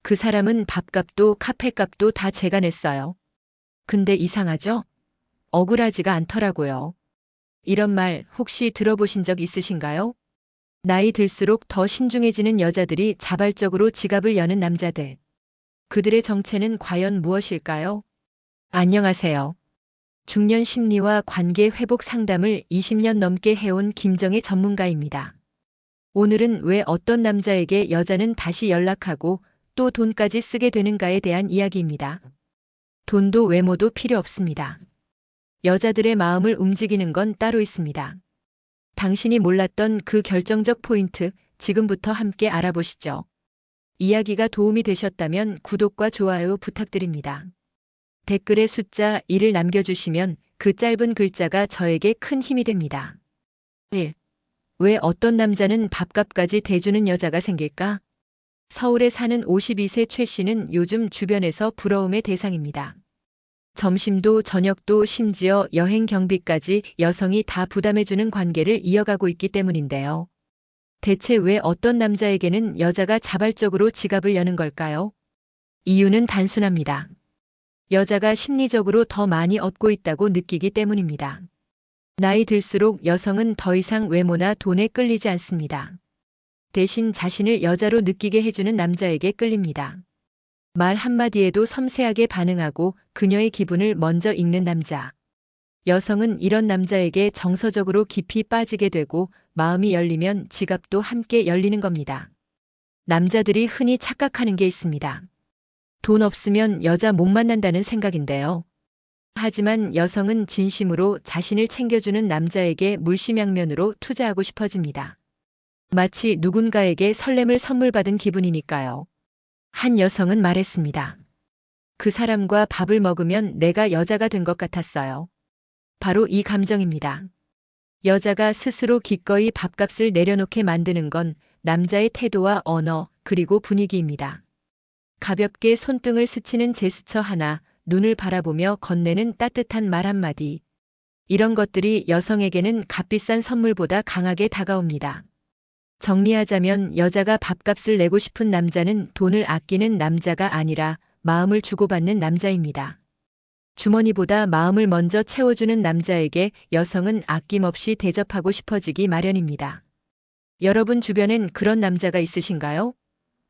그 사람은 밥값도 카페값도 다 제가 냈어요. 근데 이상하죠? 억울하지가 않더라고요. 이런 말 혹시 들어보신 적 있으신가요? 나이 들수록 더 신중해지는 여자들이 자발적으로 지갑을 여는 남자들. 그들의 정체는 과연 무엇일까요? 안녕하세요. 중년 심리와 관계 회복 상담을 20년 넘게 해온 김정혜 전문가입니다. 오늘은 왜 어떤 남자에게 여자는 다시 연락하고 또 돈까지 쓰게 되는가에 대한 이야기입니다. 돈도 외모도 필요 없습니다. 여자들의 마음을 움직이는 건 따로 있습니다. 당신이 몰랐던 그 결정적 포인트, 지금부터 함께 알아보시죠. 이야기가 도움이 되셨다면 구독과 좋아요 부탁드립니다. 댓글에 숫자 1을 남겨주시면 그 짧은 글자가 저에게 큰 힘이 됩니다. 1. 왜 어떤 남자는 밥값까지 대주는 여자가 생길까? 서울에 사는 52세 최 씨는 요즘 주변에서 부러움의 대상입니다. 점심도 저녁도 심지어 여행 경비까지 여성이 다 부담해주는 관계를 이어가고 있기 때문인데요. 대체 왜 어떤 남자에게는 여자가 자발적으로 지갑을 여는 걸까요? 이유는 단순합니다. 여자가 심리적으로 더 많이 얻고 있다고 느끼기 때문입니다. 나이 들수록 여성은 더 이상 외모나 돈에 끌리지 않습니다. 대신 자신을 여자로 느끼게 해주는 남자에게 끌립니다. 말 한마디에도 섬세하게 반응하고 그녀의 기분을 먼저 읽는 남자. 여성은 이런 남자에게 정서적으로 깊이 빠지게 되고 마음이 열리면 지갑도 함께 열리는 겁니다. 남자들이 흔히 착각하는 게 있습니다. 돈 없으면 여자 못 만난다는 생각인데요. 하지만 여성은 진심으로 자신을 챙겨주는 남자에게 물심양면으로 투자하고 싶어집니다. 마치 누군가에게 설렘을 선물 받은 기분이니까요. 한 여성은 말했습니다. 그 사람과 밥을 먹으면 내가 여자가 된 것 같았어요. 바로 이 감정입니다. 여자가 스스로 기꺼이 밥값을 내려놓게 만드는 건 남자의 태도와 언어, 그리고 분위기입니다. 가볍게 손등을 스치는 제스처 하나, 눈을 바라보며 건네는 따뜻한 말 한마디. 이런 것들이 여성에게는 값비싼 선물보다 강하게 다가옵니다. 정리하자면 여자가 밥값을 내고 싶은 남자는 돈을 아끼는 남자가 아니라 마음을 주고받는 남자입니다. 주머니보다 마음을 먼저 채워주는 남자에게 여성은 아낌없이 대접하고 싶어지기 마련입니다. 여러분 주변엔 그런 남자가 있으신가요?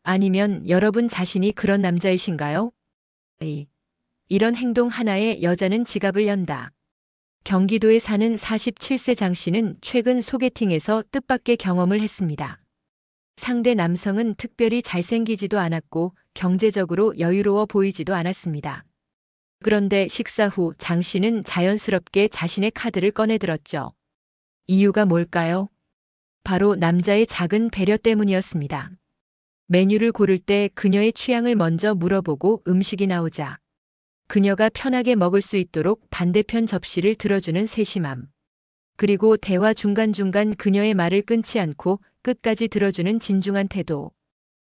아니면 여러분 자신이 그런 남자이신가요? 이런 행동 하나에 여자는 지갑을 연다. 경기도에 사는 47세 장 씨는 최근 소개팅에서 뜻밖의 경험을 했습니다. 상대 남성은 특별히 잘생기지도 않았고 경제적으로 여유로워 보이지도 않았습니다. 그런데 식사 후 장 씨는 자연스럽게 자신의 카드를 꺼내들었죠. 이유가 뭘까요? 바로 남자의 작은 배려 때문이었습니다. 메뉴를 고를 때 그녀의 취향을 먼저 물어보고 음식이 나오자 그녀가 편하게 먹을 수 있도록 반대편 접시를 들어주는 세심함. 그리고 대화 중간중간 그녀의 말을 끊지 않고 끝까지 들어주는 진중한 태도.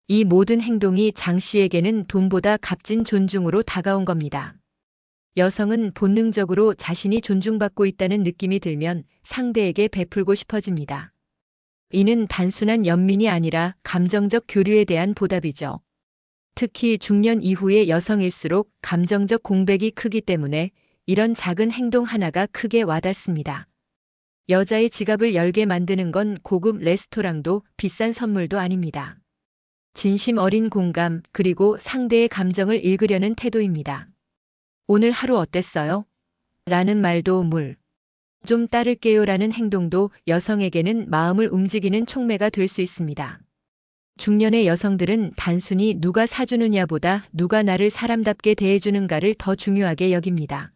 이 모든 행동이 장 씨에게는 돈보다 값진 존중으로 다가온 겁니다. 여성은 본능적으로 자신이 존중받고 있다는 느낌이 들면 상대에게 베풀고 싶어집니다. 이는 단순한 연민이 아니라 감정적 교류에 대한 보답이죠. 특히 중년 이후의 여성일수록 감정적 공백이 크기 때문에 이런 작은 행동 하나가 크게 와닿습니다. 여자의 지갑을 열게 만드는 건 고급 레스토랑도 비싼 선물도 아닙니다. 진심 어린 공감, 그리고 상대의 감정을 읽으려는 태도입니다. 오늘 하루 어땠어요? 라는 말도 좀 따를게요 라는 행동도 여성에게는 마음을 움직이는 촉매가 될 수 있습니다. 중년의 여성들은 단순히 누가 사주느냐보다 누가 나를 사람답게 대해주는가를 더 중요하게 여깁니다.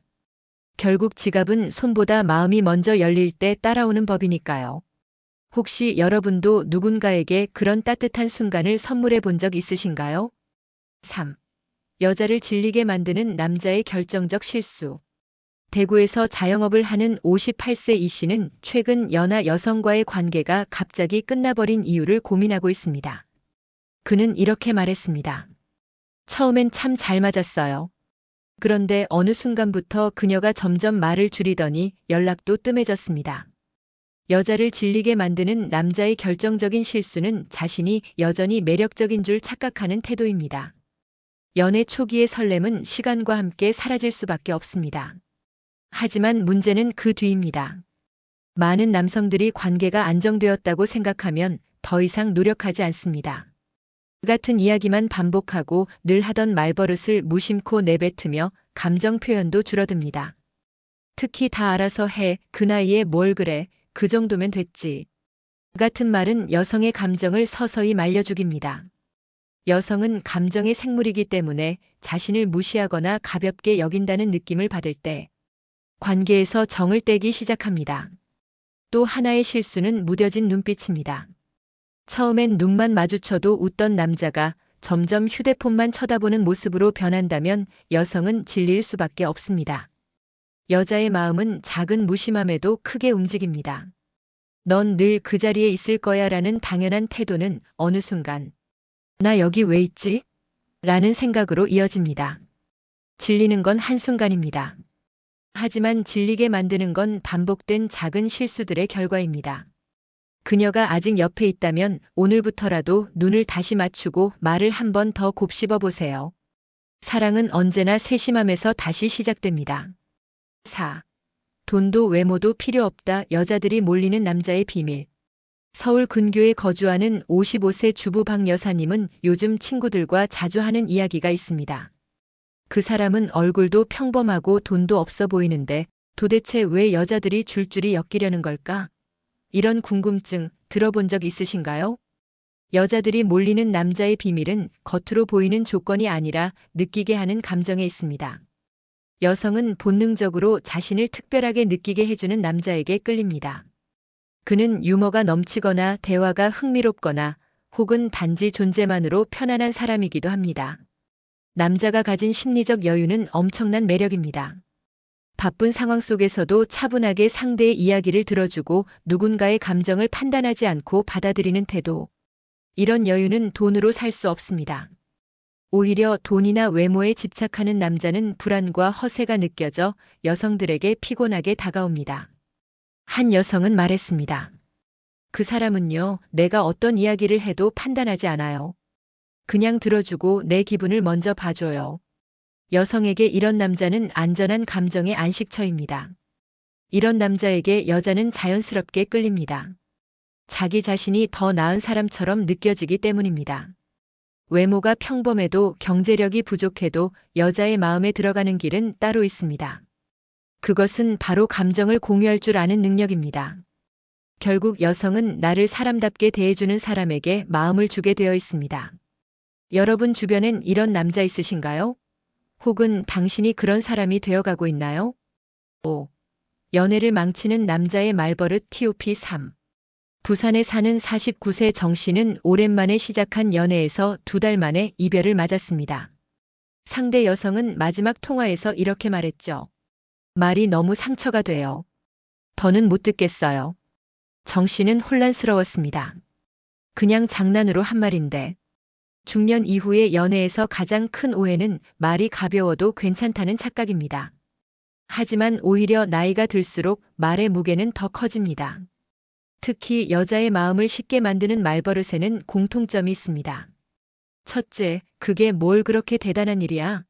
결국 지갑은 손보다 마음이 먼저 열릴 때 따라오는 법이니까요. 혹시 여러분도 누군가에게 그런 따뜻한 순간을 선물해 본 적 있으신가요? 3. 여자를 질리게 만드는 남자의 결정적 실수. 대구에서 자영업을 하는 58세 이 씨는 최근 연하 여성과의 관계가 갑자기 끝나버린 이유를 고민하고 있습니다. 그는 이렇게 말했습니다. 처음엔 참 잘 맞았어요. 그런데 어느 순간부터 그녀가 점점 말을 줄이더니 연락도 뜸해졌습니다. 여자를 질리게 만드는 남자의 결정적인 실수는 자신이 여전히 매력적인 줄 착각하는 태도입니다. 연애 초기의 설렘은 시간과 함께 사라질 수밖에 없습니다. 하지만 문제는 그 뒤입니다. 많은 남성들이 관계가 안정되었다고 생각하면 더 이상 노력하지 않습니다. 같은 이야기만 반복하고 늘 하던 말버릇을 무심코 내뱉으며 감정 표현도 줄어듭니다. 특히 다 알아서 해, 그 나이에 뭘 그래, 그 정도면 됐지. 같은 말은 여성의 감정을 서서히 말려 죽입니다. 여성은 감정의 생물이기 때문에 자신을 무시하거나 가볍게 여긴다는 느낌을 받을 때 관계에서 정을 떼기 시작합니다. 또 하나의 실수는 무뎌진 눈빛입니다. 처음엔 눈만 마주쳐도 웃던 남자가 점점 휴대폰만 쳐다보는 모습으로 변한다면 여성은 질릴 수밖에 없습니다. 여자의 마음은 작은 무심함에도 크게 움직입니다. 넌 늘 그 자리에 있을 거야 라는 당연한 태도는 어느 순간 나 여기 왜 있지? 라는 생각으로 이어집니다. 질리는 건 한순간입니다. 하지만 질리게 만드는 건 반복된 작은 실수들의 결과입니다. 그녀가 아직 옆에 있다면 오늘부터라도 눈을 다시 맞추고 말을 한 번 더 곱씹어 보세요. 사랑은 언제나 세심함에서 다시 시작됩니다. 4. 돈도 외모도 필요 없다. 여자들이 몰리는 남자의 비밀. 서울 근교에 거주하는 55세 주부 박 여사님은 요즘 친구들과 자주 하는 이야기가 있습니다. 그 사람은 얼굴도 평범하고 돈도 없어 보이는데 도대체 왜 여자들이 줄줄이 엮이려는 걸까? 이런 궁금증 들어본 적 있으신가요? 여자들이 몰리는 남자의 비밀은 겉으로 보이는 조건이 아니라 느끼게 하는 감정에 있습니다. 여성은 본능적으로 자신을 특별하게 느끼게 해주는 남자에게 끌립니다. 그는 유머가 넘치거나 대화가 흥미롭거나 혹은 단지 존재만으로 편안한 사람이기도 합니다. 남자가 가진 심리적 여유는 엄청난 매력입니다. 바쁜 상황 속에서도 차분하게 상대의 이야기를 들어주고 누군가의 감정을 판단하지 않고 받아들이는 태도. 이런 여유는 돈으로 살 수 없습니다. 오히려 돈이나 외모에 집착하는 남자는 불안과 허세가 느껴져 여성들에게 피곤하게 다가옵니다. 한 여성은 말했습니다. 그 사람은요, 내가 어떤 이야기를 해도 판단하지 않아요. 그냥 들어주고 내 기분을 먼저 봐줘요. 여성에게 이런 남자는 안전한 감정의 안식처입니다. 이런 남자에게 여자는 자연스럽게 끌립니다. 자기 자신이 더 나은 사람처럼 느껴지기 때문입니다. 외모가 평범해도 경제력이 부족해도 여자의 마음에 들어가는 길은 따로 있습니다. 그것은 바로 감정을 공유할 줄 아는 능력입니다. 결국 여성은 나를 사람답게 대해주는 사람에게 마음을 주게 되어 있습니다. 여러분 주변엔 이런 남자 있으신가요? 혹은 당신이 그런 사람이 되어가고 있나요? 5. 연애를 망치는 남자의 말버릇 TOP3. 부산에 사는 49세 정 씨는 오랜만에 시작한 연애에서 2달 만에 이별을 맞았습니다. 상대 여성은 마지막 통화에서 이렇게 말했죠. 말이 너무 상처가 돼요. 더는 못 듣겠어요. 정 씨는 혼란스러웠습니다. 그냥 장난으로 한 말인데. 중년 이후의 연애에서 가장 큰 오해는 말이 가벼워도 괜찮다는 착각입니다. 하지만 오히려 나이가 들수록 말의 무게는 더 커집니다. 특히 여자의 마음을 쉽게 만드는 말버릇에는 공통점이 있습니다. 첫째, 그게 뭘 그렇게 대단한 일이야?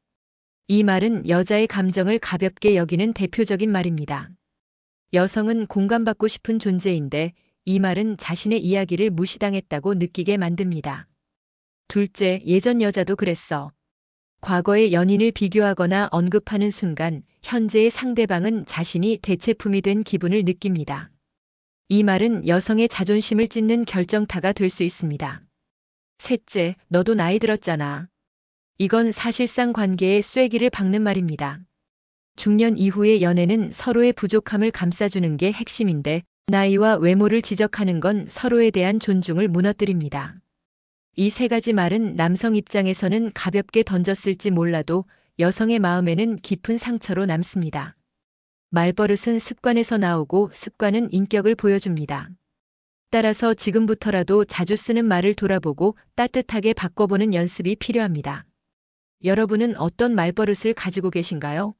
이 말은 여자의 감정을 가볍게 여기는 대표적인 말입니다. 여성은 공감받고 싶은 존재인데 이 말은 자신의 이야기를 무시당했다고 느끼게 만듭니다. 둘째, 예전 여자도 그랬어. 과거의 연인을 비교하거나 언급하는 순간 현재의 상대방은 자신이 대체품이 된 기분을 느낍니다. 이 말은 여성의 자존심을 찢는 결정타가 될 수 있습니다. 셋째, 너도 나이 들었잖아. 이건 사실상 관계의 쐐기를 박는 말입니다. 중년 이후의 연애는 서로의 부족함을 감싸주는 게 핵심인데 나이와 외모를 지적하는 건 서로에 대한 존중을 무너뜨립니다. 이 세 가지 말은 남성 입장에서는 가볍게 던졌을지 몰라도 여성의 마음에는 깊은 상처로 남습니다. 말버릇은 습관에서 나오고 습관은 인격을 보여줍니다. 따라서 지금부터라도 자주 쓰는 말을 돌아보고 따뜻하게 바꿔보는 연습이 필요합니다. 여러분은 어떤 말버릇을 가지고 계신가요?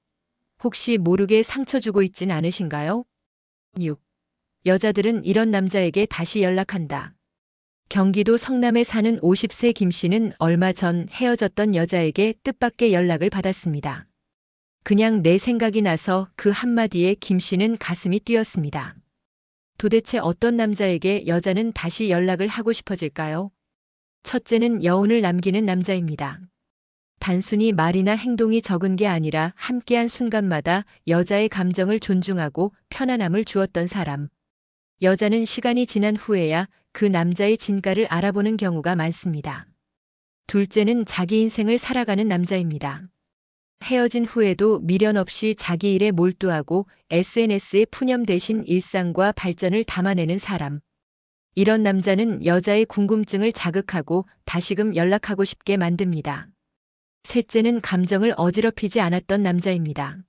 혹시 모르게 상처 주고 있진 않으신가요? 6. 여자들은 이런 남자에게 다시 연락한다. 경기도 성남에 사는 50세 김 씨는 얼마 전 헤어졌던 여자에게 뜻밖의 연락을 받았습니다. 그냥 내 생각이 나서 그 한마디에 김 씨는 가슴이 뛰었습니다. 도대체 어떤 남자에게 여자는 다시 연락을 하고 싶어질까요? 첫째는 여운을 남기는 남자입니다. 단순히 말이나 행동이 적은 게 아니라 함께한 순간마다 여자의 감정을 존중하고 편안함을 주었던 사람. 여자는 시간이 지난 후에야 그 남자의 진가를 알아보는 경우가 많습니다. 둘째는 자기 인생을 살아가는 남자입니다. 헤어진 후에도 미련 없이 자기 일에 몰두하고 SNS에 푸념 대신 일상과 발전을 담아내는 사람. 이런 남자는 여자의 궁금증을 자극하고 다시금 연락하고 싶게 만듭니다. 셋째는 감정을 어지럽히지 않았던 남자입니다.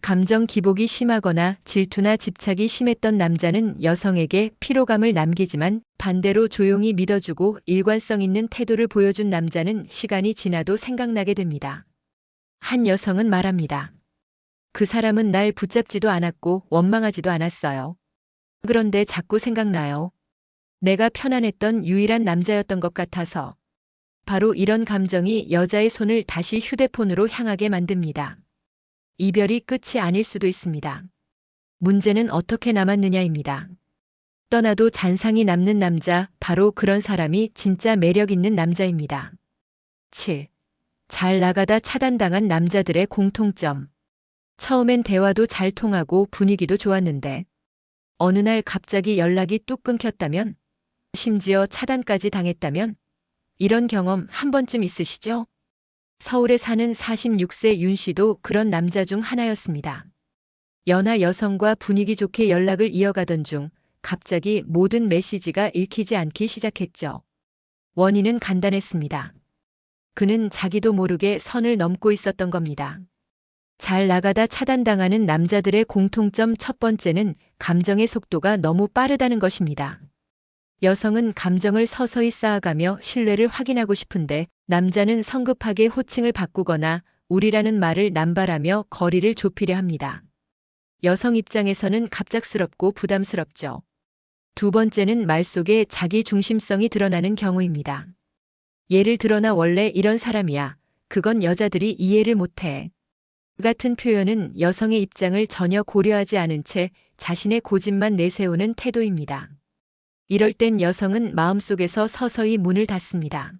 감정 기복이 심하거나 질투나 집착이 심했던 남자는 여성에게 피로감을 남기지만 반대로 조용히 믿어주고 일관성 있는 태도를 보여준 남자는 시간이 지나도 생각나게 됩니다. 한 여성은 말합니다. 그 사람은 날 붙잡지도 않았고 원망하지도 않았어요. 그런데 자꾸 생각나요. 내가 편안했던 유일한 남자였던 것 같아서. 바로 이런 감정이 여자의 손을 다시 휴대폰으로 향하게 만듭니다. 이별이 끝이 아닐 수도 있습니다. 문제는 어떻게 남았느냐입니다. 떠나도 잔상이 남는 남자, 바로 그런 사람이 진짜 매력 있는 남자입니다. 7. 잘 나가다 차단당한 남자들의 공통점. 처음엔 대화도 잘 통하고 분위기도 좋았는데 어느 날 갑자기 연락이 뚝 끊겼다면, 심지어 차단까지 당했다면, 이런 경험 한 번쯤 있으시죠? 서울에 사는 46세 윤 씨도 그런 남자 중 하나였습니다. 연하 여성과 분위기 좋게 연락을 이어가던 중 갑자기 모든 메시지가 읽히지 않기 시작했죠. 원인은 간단했습니다. 그는 자기도 모르게 선을 넘고 있었던 겁니다. 잘 나가다 차단당하는 남자들의 공통점 첫 번째는 감정의 속도가 너무 빠르다는 것입니다. 여성은 감정을 서서히 쌓아가며 신뢰를 확인하고 싶은데 남자는 성급하게 호칭을 바꾸거나 우리라는 말을 남발하며 거리를 좁히려 합니다. 여성 입장에서는 갑작스럽고 부담스럽죠. 두 번째는 말 속에 자기 중심성이 드러나는 경우입니다. 예를 들어 나 원래 이런 사람이야. 그건 여자들이 이해를 못해. 같은 표현은 여성의 입장을 전혀 고려하지 않은 채 자신의 고집만 내세우는 태도입니다. 이럴 땐 여성은 마음속에서 서서히 문을 닫습니다.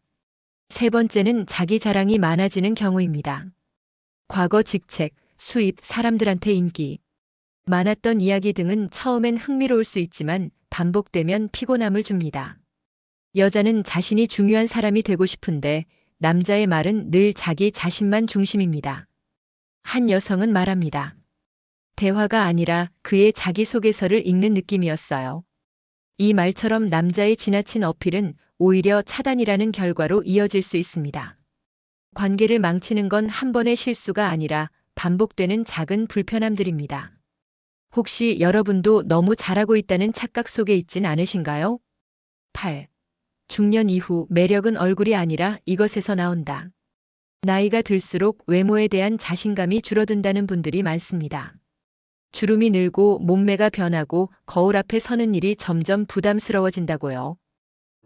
세 번째는 자기 자랑이 많아지는 경우입니다. 과거 직책, 수입, 사람들한테 인기, 많았던 이야기 등은 처음엔 흥미로울 수 있지만 반복되면 피곤함을 줍니다. 여자는 자신이 중요한 사람이 되고 싶은데 남자의 말은 늘 자기 자신만 중심입니다. 한 여성은 말합니다. 대화가 아니라 그의 자기소개서를 읽는 느낌이었어요. 이 말처럼 남자의 지나친 어필은 오히려 차단이라는 결과로 이어질 수 있습니다. 관계를 망치는 건 한 번의 실수가 아니라 반복되는 작은 불편함들입니다. 혹시 여러분도 너무 잘하고 있다는 착각 속에 있진 않으신가요? 8. 중년 이후 매력은 얼굴이 아니라 이것에서 나온다. 나이가 들수록 외모에 대한 자신감이 줄어든다는 분들이 많습니다. 주름이 늘고 몸매가 변하고 거울 앞에 서는 일이 점점 부담스러워진다고요.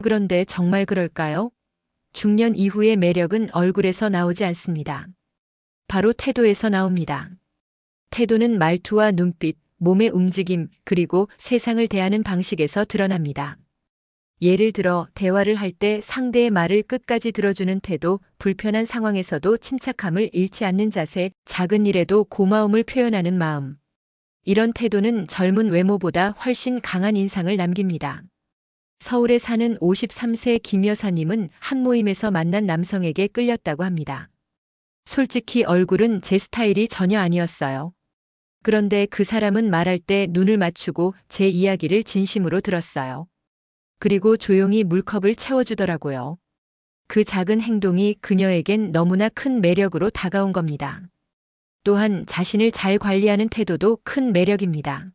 그런데 정말 그럴까요? 중년 이후의 매력은 얼굴에서 나오지 않습니다. 바로 태도에서 나옵니다. 태도는 말투와 눈빛, 몸의 움직임, 그리고 세상을 대하는 방식에서 드러납니다. 예를 들어 대화를 할 때 상대의 말을 끝까지 들어주는 태도, 불편한 상황에서도 침착함을 잃지 않는 자세, 작은 일에도 고마움을 표현하는 마음. 이런 태도는 젊은 외모보다 훨씬 강한 인상을 남깁니다. 서울에 사는 53세 김 여사님은 한 모임에서 만난 남성에게 끌렸다고 합니다. 솔직히 얼굴은 제 스타일이 전혀 아니었어요. 그런데 그 사람은 말할 때 눈을 맞추고 제 이야기를 진심으로 들었어요. 그리고 조용히 물컵을 채워주더라고요. 그 작은 행동이 그녀에겐 너무나 큰 매력으로 다가온 겁니다. 또한 자신을 잘 관리하는 태도도 큰 매력입니다.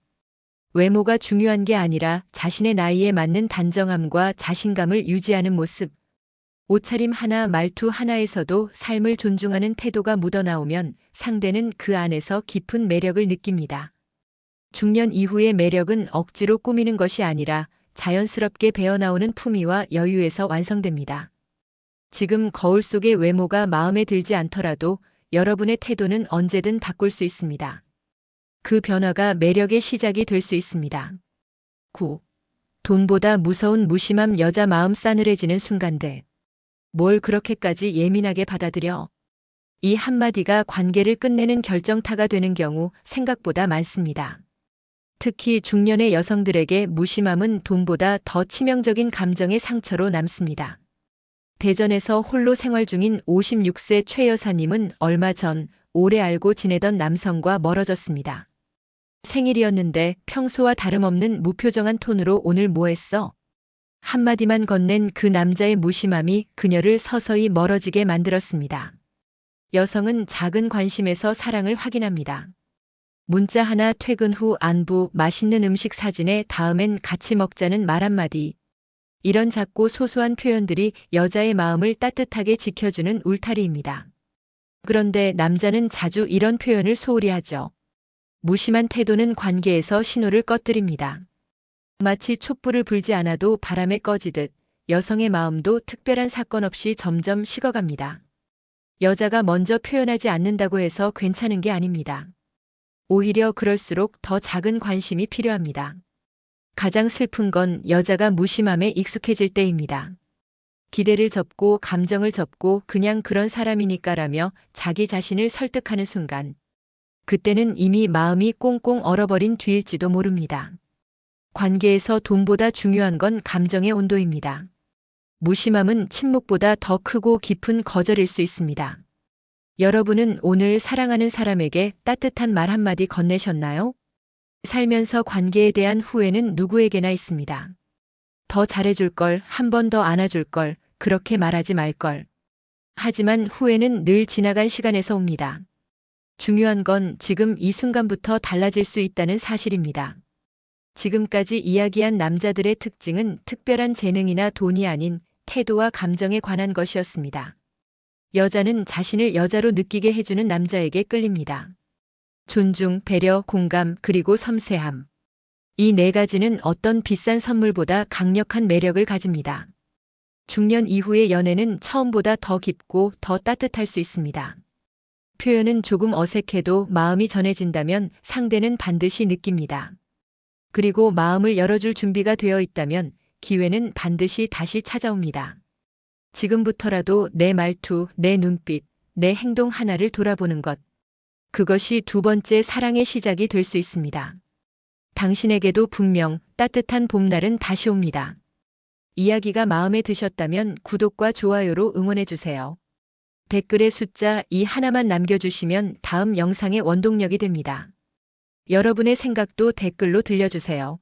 외모가 중요한 게 아니라 자신의 나이에 맞는 단정함과 자신감을 유지하는 모습. 옷차림 하나, 말투 하나에서도 삶을 존중하는 태도가 묻어나오면 상대는 그 안에서 깊은 매력을 느낍니다. 중년 이후의 매력은 억지로 꾸미는 것이 아니라 자연스럽게 배어나오는 품위와 여유에서 완성됩니다. 지금 거울 속의 외모가 마음에 들지 않더라도 여러분의 태도는 언제든 바꿀 수 있습니다. 그 변화가 매력의 시작이 될 수 있습니다. 9. 돈보다 무서운 무심함. 여자 마음 싸늘해지는 순간들. 뭘 그렇게까지 예민하게 받아들여? 이 한마디가 관계를 끝내는 결정타가 되는 경우 생각보다 많습니다. 특히 중년의 여성들에게 무심함은 돈보다 더 치명적인 감정의 상처로 남습니다. 대전에서 홀로 생활 중인 56세 최 여사님은 얼마 전 오래 알고 지내던 남성과 멀어졌습니다. 생일이었는데 평소와 다름없는 무표정한 톤으로 오늘 뭐 했어? 한마디만 건넨 그 남자의 무심함이 그녀를 서서히 멀어지게 만들었습니다. 여성은 작은 관심에서 사랑을 확인합니다. 문자 하나, 퇴근 후 안부, 맛있는 음식 사진에 다음엔 같이 먹자는 말 한마디. 이런 작고 소소한 표현들이 여자의 마음을 따뜻하게 지켜주는 울타리입니다. 그런데 남자는 자주 이런 표현을 소홀히 하죠. 무심한 태도는 관계에서 신호를 꺼뜨립니다. 마치 촛불을 불지 않아도 바람에 꺼지듯 여성의 마음도 특별한 사건 없이 점점 식어갑니다. 여자가 먼저 표현하지 않는다고 해서 괜찮은 게 아닙니다. 오히려 그럴수록 더 작은 관심이 필요합니다. 가장 슬픈 건 여자가 무심함에 익숙해질 때입니다. 기대를 접고 감정을 접고 그냥 그런 사람이니까라며 자기 자신을 설득하는 순간, 그때는 이미 마음이 꽁꽁 얼어버린 뒤일지도 모릅니다. 관계에서 돈보다 중요한 건 감정의 온도입니다. 무심함은 침묵보다 더 크고 깊은 거절일 수 있습니다. 여러분은 오늘 사랑하는 사람에게 따뜻한 말 한마디 건네셨나요? 살면서 관계에 대한 후회는 누구에게나 있습니다. 더 잘해줄 걸, 한 번 더 안아줄 걸, 그렇게 말하지 말 걸. 하지만 후회는 늘 지나간 시간에서 옵니다. 중요한 건 지금 이 순간부터 달라질 수 있다는 사실입니다. 지금까지 이야기한 남자들의 특징은 특별한 재능이나 돈이 아닌 태도와 감정에 관한 것이었습니다. 여자는 자신을 여자로 느끼게 해주는 남자에게 끌립니다. 존중, 배려, 공감, 그리고 섬세함. 이 네 가지는 어떤 비싼 선물보다 강력한 매력을 가집니다. 중년 이후의 연애는 처음보다 더 깊고 더 따뜻할 수 있습니다. 표현은 조금 어색해도 마음이 전해진다면 상대는 반드시 느낍니다. 그리고 마음을 열어줄 준비가 되어 있다면 기회는 반드시 다시 찾아옵니다. 지금부터라도 내 말투, 내 눈빛, 내 행동 하나를 돌아보는 것. 그것이 두 번째 사랑의 시작이 될 수 있습니다. 당신에게도 분명 따뜻한 봄날은 다시 옵니다. 이야기가 마음에 드셨다면 구독과 좋아요로 응원해주세요. 댓글에 숫자 2 하나만 남겨주시면 다음 영상의 원동력이 됩니다. 여러분의 생각도 댓글로 들려주세요.